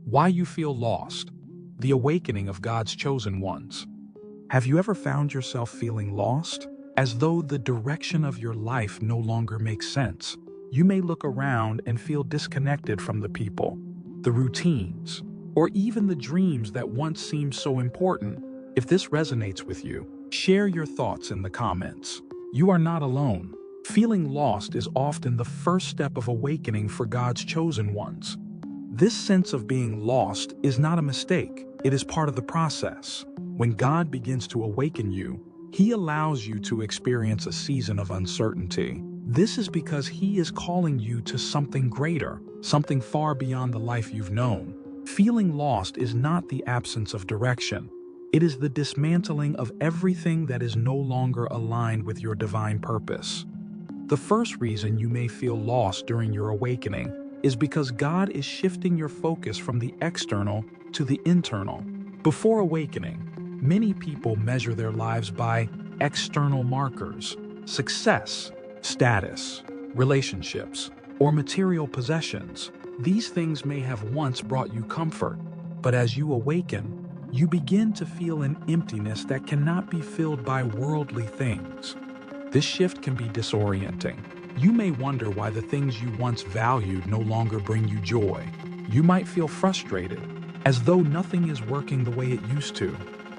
Why you feel lost. The awakening of God's chosen ones. Have you ever found yourself feeling lost? As though the direction of your life no longer makes sense. You may look around and feel disconnected from the people, the routines, or even the dreams that once seemed so important. If this resonates with you, share your thoughts in the comments. You are not alone. Feeling lost is often the first step of awakening for God's chosen ones. This sense of being lost is not a mistake. It is part of the process. When God begins to awaken you, He allows you to experience a season of uncertainty. This is because He is calling you to something greater, something far beyond the life you've known. Feeling lost is not the absence of direction. It is the dismantling of everything that is no longer aligned with your divine purpose. The first reason you may feel lost during your awakening is because God is shifting your focus from the external to the internal. Before awakening, many people measure their lives by external markers, success, status, relationships, or material possessions. These things may have once brought you comfort, but as you awaken, you begin to feel an emptiness that cannot be filled by worldly things. This shift can be disorienting. You may wonder why the things you once valued no longer bring you joy. You might feel frustrated, as though nothing is working the way it used to.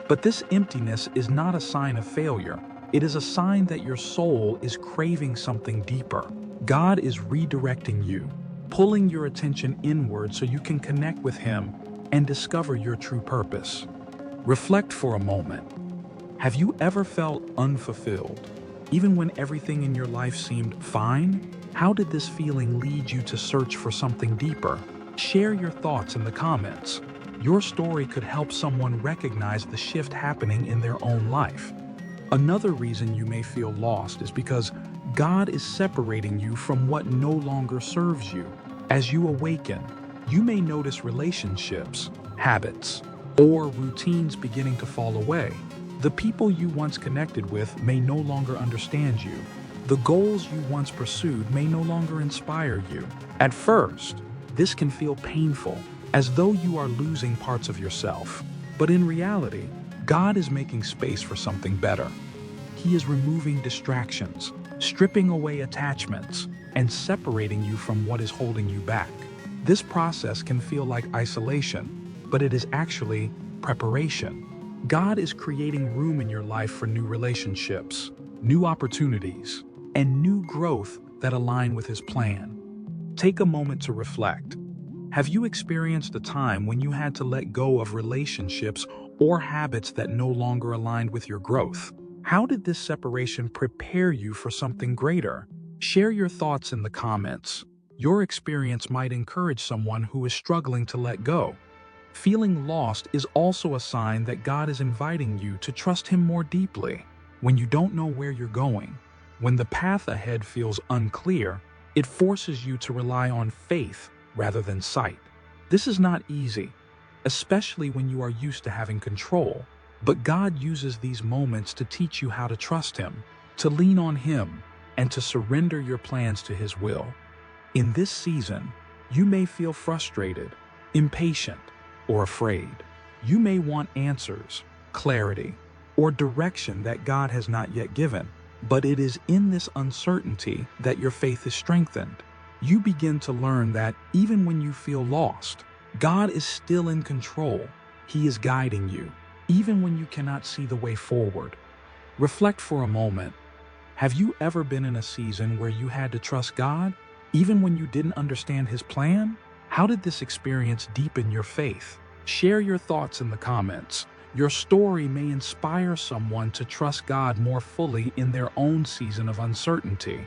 But this emptiness is not a sign of failure. It is a sign that your soul is craving something deeper. God is redirecting you, pulling your attention inward so you can connect with Him and discover your true purpose. Reflect for a moment. Have you ever felt unfulfilled, even when everything in your life seemed fine? How did this feeling lead you to search for something deeper? Share your thoughts in the comments. Your story could help someone recognize the shift happening in their own life. Another reason you may feel lost is because God is separating you from what no longer serves you. As you awaken, you may notice relationships, habits, or routines beginning to fall away. The people you once connected with may no longer understand you. The goals you once pursued may no longer inspire you. At first, this can feel painful, as though you are losing parts of yourself. But in reality, God is making space for something better. He is removing distractions, stripping away attachments, and separating you from what is holding you back. This process can feel like isolation, but it is actually preparation. God is creating room in your life for new relationships, new opportunities, and new growth that align with His plan. Take a moment to reflect. Have you experienced a time when you had to let go of relationships or habits that no longer aligned with your growth? How did this separation prepare you for something greater? Share your thoughts in the comments. Your experience might encourage someone who is struggling to let go. Feeling lost is also a sign that God is inviting you to trust Him more deeply. When you don't know where you're going, when the path ahead feels unclear, it forces you to rely on faith rather than sight. This is not easy, especially when you are used to having control. But God uses these moments to teach you how to trust Him, to lean on Him, and to surrender your plans to His will. In this season, you may feel frustrated, impatient, or afraid. You may want answers, clarity, or direction that God has not yet given. But it is in this uncertainty that your faith is strengthened. You begin to learn that even when you feel lost, God is still in control. He is guiding you, even when you cannot see the way forward. Reflect for a moment. Have you ever been in a season where you had to trust God, even when you didn't understand His plan? How did this experience deepen your faith? Share your thoughts in the comments. Your story may inspire someone to trust God more fully in their own season of uncertainty.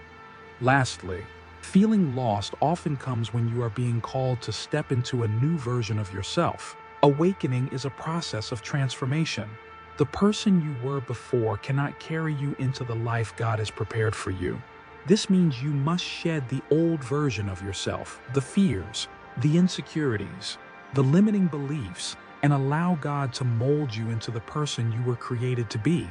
Lastly, feeling lost often comes when you are being called to step into a new version of yourself. Awakening is a process of transformation. The person you were before cannot carry you into the life God has prepared for you. This means you must shed the old version of yourself, the fears, the insecurities, the limiting beliefs, and allow God to mold you into the person you were created to be.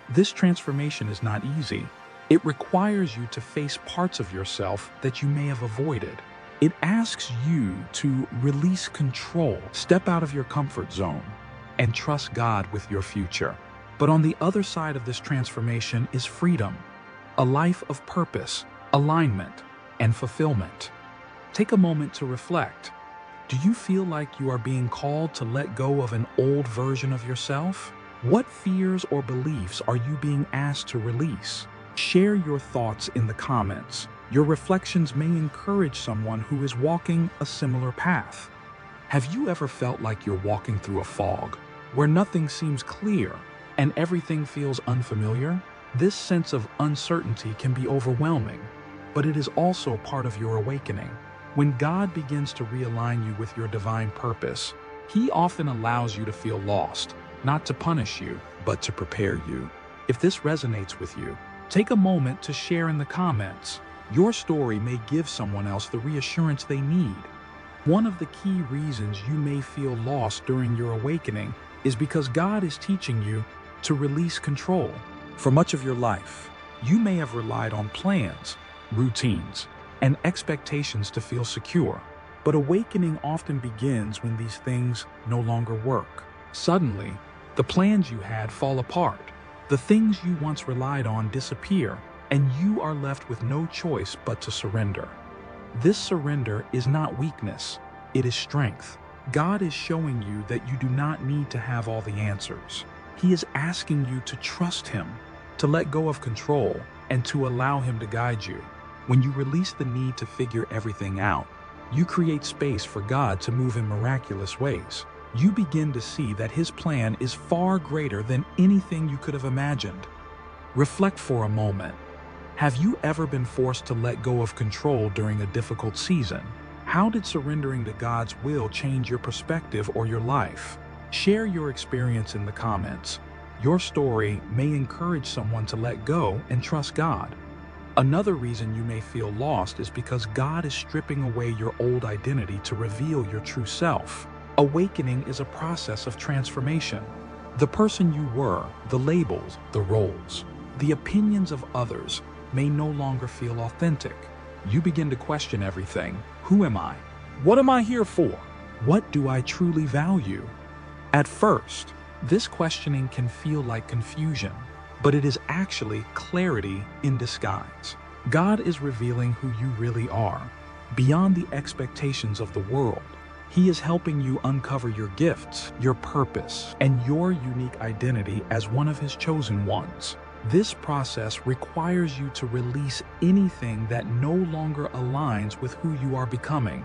This transformation is not easy. It requires you to face parts of yourself that you may have avoided. It asks you to release control, step out of your comfort zone, and trust God with your future. But on the other side of this transformation is freedom, a life of purpose, alignment, and fulfillment. Take a moment to reflect. Do you feel like you are being called to let go of an old version of yourself? What fears or beliefs are you being asked to release? Share your thoughts in the comments. Your reflections may encourage someone who is walking a similar path. Have you ever felt like you're walking through a fog, where nothing seems clear and everything feels unfamiliar? This sense of uncertainty can be overwhelming, but it is also part of your awakening. When God begins to realign you with your divine purpose, He often allows you to feel lost, not to punish you, but to prepare you. If this resonates with you, take a moment to share in the comments. Your story may give someone else the reassurance they need. One of the key reasons you may feel lost during your awakening is because God is teaching you to release control. For much of your life, you may have relied on plans, routines, and expectations to feel secure. But awakening often begins when these things no longer work. Suddenly, the plans you had fall apart. The things you once relied on disappear, and you are left with no choice but to surrender. This surrender is not weakness, it is strength. God is showing you that you do not need to have all the answers. He is asking you to trust Him, to let go of control, and to allow Him to guide you. When you release the need to figure everything out, you create space for God to move in miraculous ways. You begin to see that His plan is far greater than anything you could have imagined. Reflect for a moment. Have you ever been forced to let go of control during a difficult season? How did surrendering to God's will change your perspective or your life? Share your experience in the comments. Your story may encourage someone to let go and trust God. Another reason you may feel lost is because God is stripping away your old identity to reveal your true self. Awakening is a process of transformation. The person you were, the labels, the roles, the opinions of others may no longer feel authentic. You begin to question everything. Who am I? What am I here for? What do I truly value? At first, this questioning can feel like confusion, but it is actually clarity in disguise. God is revealing who you really are, beyond the expectations of the world. He is helping you uncover your gifts, your purpose, and your unique identity as one of His chosen ones. This process requires you to release anything that no longer aligns with who you are becoming.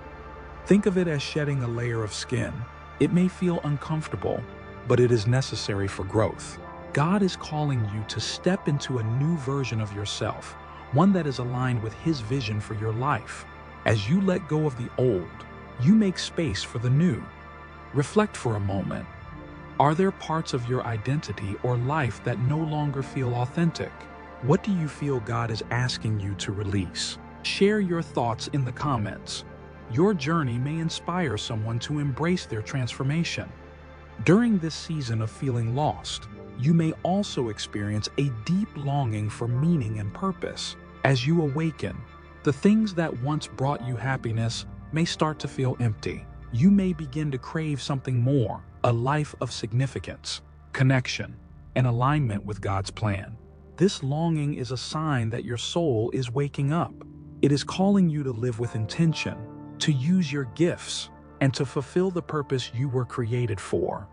Think of it as shedding a layer of skin. It may feel uncomfortable, but it is necessary for growth. God is calling you to step into a new version of yourself, one that is aligned with His vision for your life. As you let go of the old, you make space for the new. Reflect for a moment. Are there parts of your identity or life that no longer feel authentic? What do you feel God is asking you to release? Share your thoughts in the comments. Your journey may inspire someone to embrace their transformation. During this season of feeling lost, you may also experience a deep longing for meaning and purpose. As you awaken, the things that once brought you happiness may start to feel empty. You may begin to crave something more, a life of significance, connection, and alignment with God's plan. This longing is a sign that your soul is waking up. It is calling you to live with intention, to use your gifts, and to fulfill the purpose you were created for.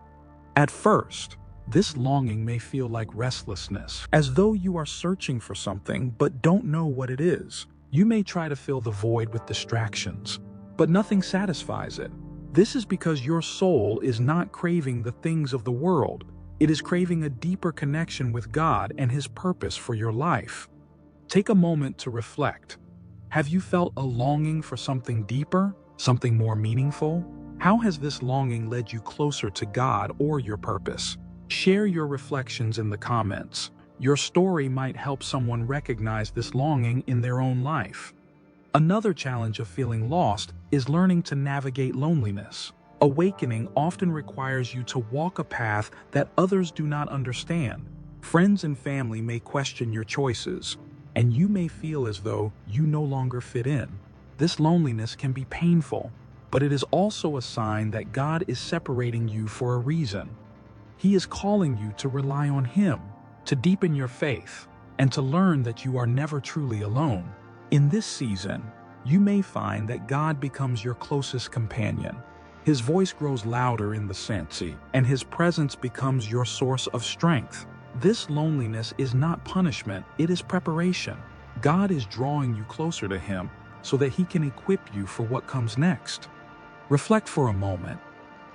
At first, this longing may feel like restlessness, as though you are searching for something but don't know what it is. You may try to fill the void with distractions, but nothing satisfies it. This is because your soul is not craving the things of the world. It is craving a deeper connection with God and His purpose for your life. Take a moment to reflect. Have you felt a longing for something deeper, something more meaningful? How has this longing led you closer to God or your purpose? Share your reflections in the comments. Your story might help someone recognize this longing in their own life. Another challenge of feeling lost is learning to navigate loneliness. Awakening often requires you to walk a path that others do not understand. Friends and family may question your choices, and you may feel as though you no longer fit in. This loneliness can be painful, but it is also a sign that God is separating you for a reason. He is calling you to rely on Him, to deepen your faith, and to learn that you are never truly alone. In this season, you may find that God becomes your closest companion. His voice grows louder in the Sansi, and His presence becomes your source of strength. This loneliness is not punishment, it is preparation. God is drawing you closer to Him so that He can equip you for what comes next. Reflect for a moment.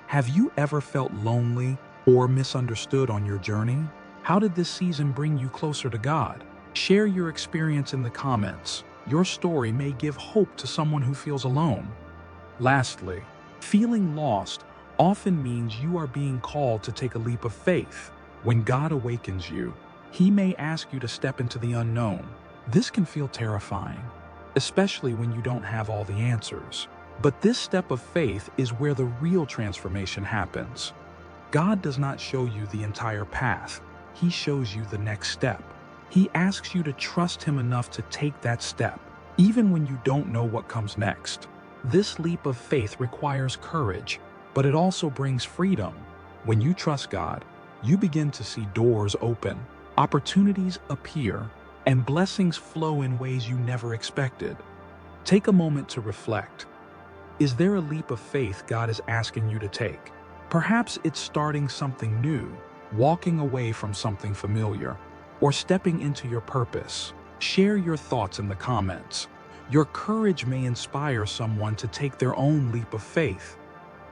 Have you ever felt lonely or misunderstood on your journey? How did this season bring you closer to God? Share your experience in the comments. Your story may give hope to someone who feels alone. Lastly, feeling lost often means you are being called to take a leap of faith. When God awakens you, He may ask you to step into the unknown. This can feel terrifying, especially when you don't have all the answers. But this step of faith is where the real transformation happens. God does not show you the entire path. He shows you the next step. He asks you to trust Him enough to take that step, even when you don't know what comes next. This leap of faith requires courage, but it also brings freedom. When you trust God, you begin to see doors open, opportunities appear, and blessings flow in ways you never expected. Take a moment to reflect. Is there a leap of faith God is asking you to take? Perhaps it's starting something new, walking away from something familiar, or stepping into your purpose. Share your thoughts in the comments. Your courage may inspire someone to take their own leap of faith.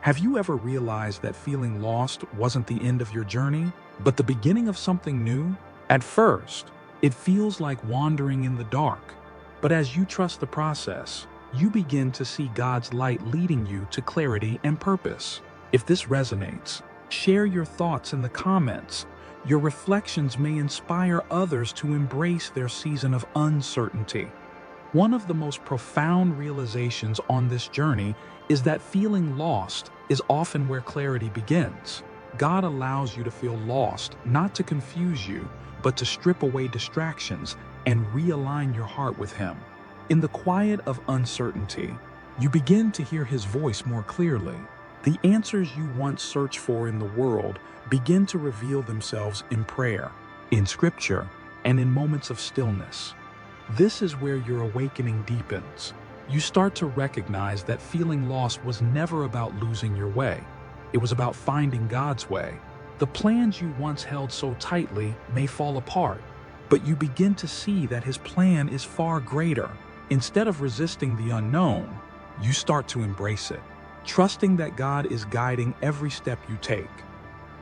Have you ever realized that feeling lost wasn't the end of your journey, but the beginning of something new? At first, it feels like wandering in the dark, but as you trust the process, you begin to see God's light leading you to clarity and purpose. If this resonates, share your thoughts in the comments. Your reflections may inspire others to embrace their season of uncertainty. One of the most profound realizations on this journey is that feeling lost is often where clarity begins. God allows you to feel lost, not to confuse you, but to strip away distractions and realign your heart with Him. In the quiet of uncertainty, you begin to hear His voice more clearly. The answers you once searched for in the world begin to reveal themselves in prayer, in scripture, and in moments of stillness. This is where your awakening deepens. You start to recognize that feeling lost was never about losing your way. It was about finding God's way. The plans you once held so tightly may fall apart, but you begin to see that His plan is far greater. Instead of resisting the unknown, you start to embrace it, trusting that God is guiding every step you take.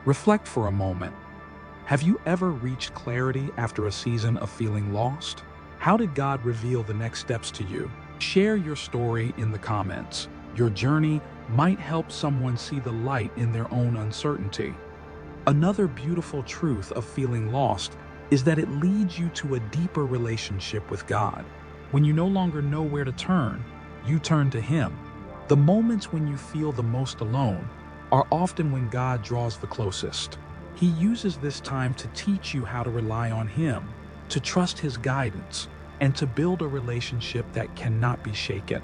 Reflect for a moment. Have you ever reached clarity after a season of feeling lost? How did God reveal the next steps to you? Share your story in the comments. Your journey might help someone see the light in their own uncertainty. Another beautiful truth of feeling lost is that it leads you to a deeper relationship with God. When you no longer know where to turn, you turn to Him. The moments when you feel the most alone are often when God draws the closest. He uses this time to teach you how to rely on Him, to trust His guidance, and to build a relationship that cannot be shaken.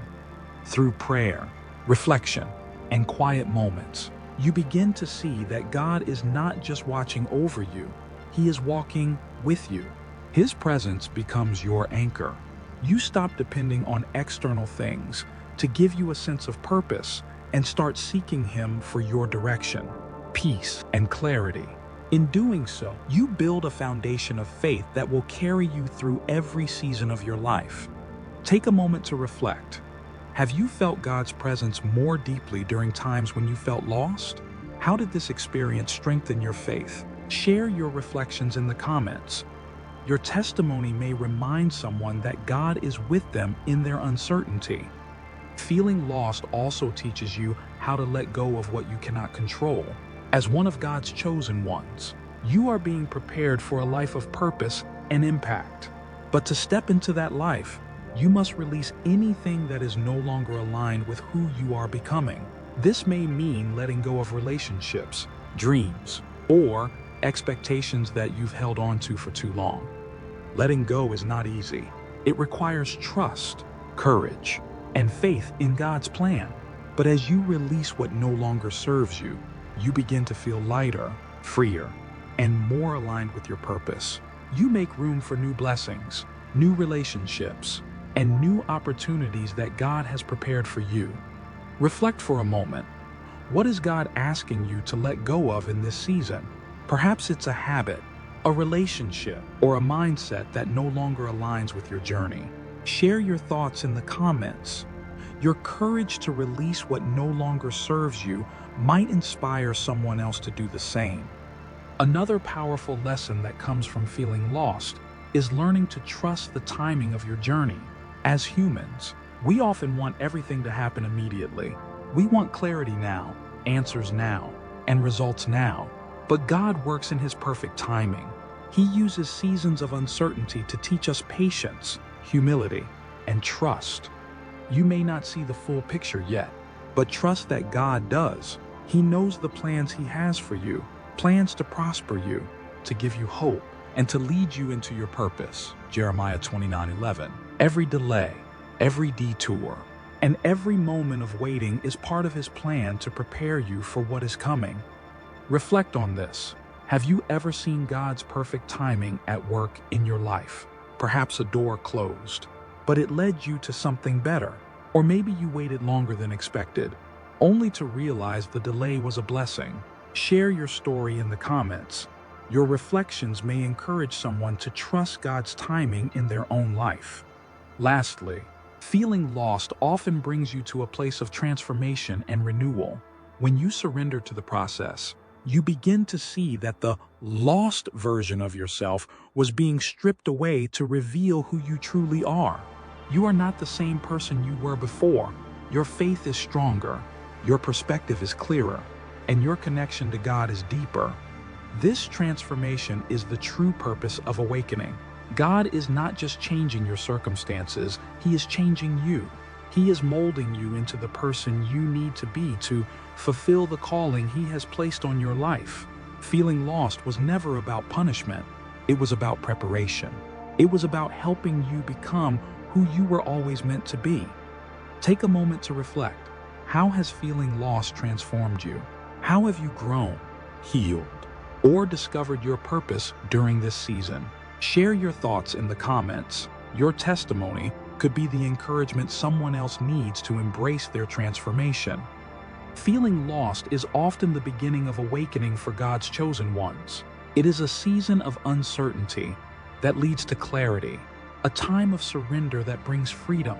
Through prayer, reflection, and quiet moments, you begin to see that God is not just watching over you, He is walking with you. His presence becomes your anchor. You stop depending on external things to give you a sense of purpose and start seeking Him for your direction, peace, and clarity. In doing so, you build a foundation of faith that will carry you through every season of your life. Take a moment to reflect. Have you felt God's presence more deeply during times when you felt lost? How did this experience strengthen your faith? Share your reflections in the comments. Your testimony may remind someone that God is with them in their uncertainty. Feeling lost also teaches you how to let go of what you cannot control. As one of God's chosen ones, you are being prepared for a life of purpose and impact. But to step into that life, you must release anything that is no longer aligned with who you are becoming. This may mean letting go of relationships, dreams, or expectations that you've held on to for too long. Letting go is not easy. It requires trust, courage, and faith in God's plan. But as you release what no longer serves you, you begin to feel lighter, freer, and more aligned with your purpose. You make room for new blessings, new relationships, and new opportunities that God has prepared for you. Reflect for a moment. What is God asking you to let go of in this season? Perhaps it's a habit, a relationship, or a mindset that no longer aligns with your journey. Share your thoughts in the comments. Your courage to release what no longer serves you might inspire someone else to do the same. Another powerful lesson that comes from feeling lost is learning to trust the timing of your journey. As humans, we often want everything to happen immediately. We want clarity now, answers now, and results now. But God works in His perfect timing. He uses seasons of uncertainty to teach us patience, humility, and trust. You may not see the full picture yet, but trust that God does. He knows the plans He has for you, plans to prosper you, to give you hope, and to lead you into your purpose. Jeremiah 29:11. Every delay, every detour, and every moment of waiting is part of His plan to prepare you for what is coming. Reflect on this. Have you ever seen God's perfect timing at work in your life? Perhaps a door closed, but it led you to something better. Or maybe you waited longer than expected, only to realize the delay was a blessing. Share your story in the comments. Your reflections may encourage someone to trust God's timing in their own life. Lastly, feeling lost often brings you to a place of transformation and renewal. When you surrender to the process, you begin to see that the lost version of yourself was being stripped away to reveal who you truly are. You are not the same person you were before. Your faith is stronger, your perspective is clearer, and your connection to God is deeper. This transformation is the true purpose of awakening. God is not just changing your circumstances, He is changing you. He is molding you into the person you need to be to fulfill the calling He has placed on your life. Feeling lost was never about punishment. It was about preparation. It was about helping you become who you were always meant to be. Take a moment to reflect. How has feeling lost transformed you? How have you grown, healed, or discovered your purpose during this season? Share your thoughts in the comments. Your testimony could be the encouragement someone else needs to embrace their transformation. Feeling lost is often the beginning of awakening for God's chosen ones. It is a season of uncertainty that leads to clarity, a time of surrender that brings freedom,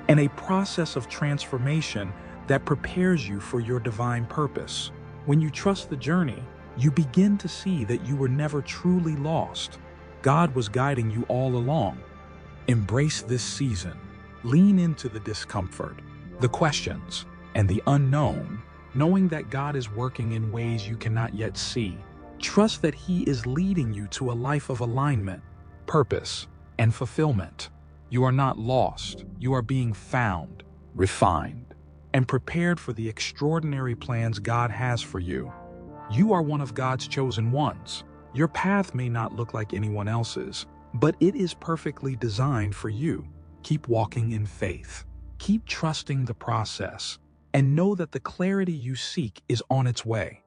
and a process of transformation that prepares you for your divine purpose. When you trust the journey, you begin to see that you were never truly lost. God was guiding you all along. Embrace this season. Lean into the discomfort, the questions, and the unknown, knowing that God is working in ways you cannot yet see. Trust that He is leading you to a life of alignment, purpose, and fulfillment. You are not lost. You are being found, refined, and prepared for the extraordinary plans God has for you. You are one of God's chosen ones. Your path may not look like anyone else's, but it is perfectly designed for you. Keep walking in faith. Keep trusting the process, and know that the clarity you seek is on its way.